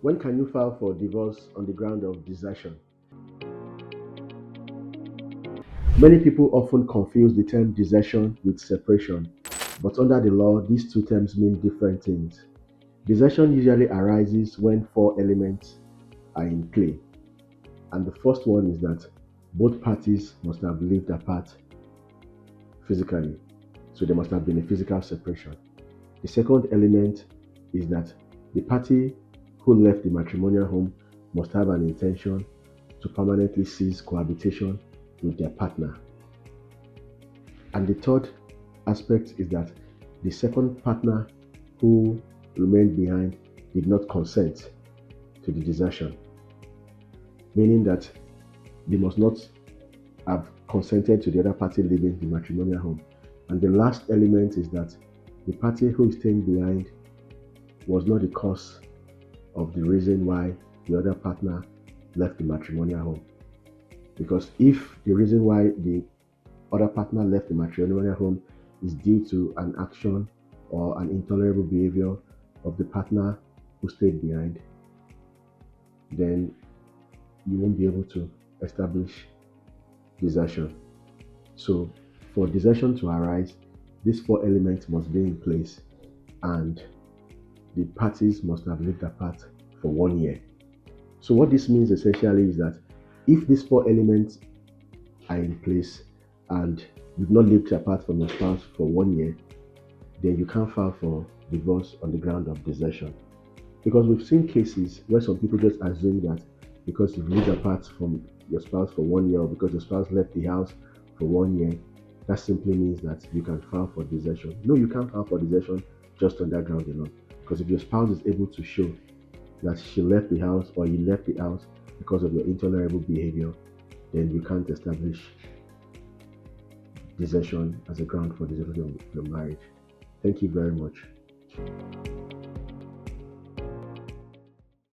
When can you file for divorce on the ground of desertion? Many people often confuse the term desertion with separation, but under the law, these two terms mean different things. Desertion usually arises when four elements are in play, and the first one is that both parties must have lived apart physically, so there must have been a physical separation. The second element is that the party who left the matrimonial home must have an intention to permanently cease cohabitation with their partner. And the third aspect is that the second partner who remained behind did not consent to the desertion, meaning that they must not have consented to the other party leaving the matrimonial home. And the last element is that the party who is staying behind was not the cause of the reason why the other partner left the matrimonial home. Because if the reason why the other partner left the matrimonial home is due to an action or an intolerable behavior of the partner who stayed behind, then you won't be able to establish desertion. So, for desertion to arise, these four elements must be in place and the parties must have lived apart for 1 year. So, what this means essentially is that if these four elements are in place and you've not lived apart from your spouse for 1 year, then you can't file for divorce on the ground of desertion. Because we've seen cases where some people just assume that because you've lived apart from your spouse for 1 year or because your spouse left the house for 1 year, that simply means that you can file for desertion. No, you can't file for desertion just on that ground alone. Because if your spouse is able to show that she left the house or you left the house because of your intolerable behavior, then you can't establish desertion as a ground for dissolution of your marriage. Thank you very much.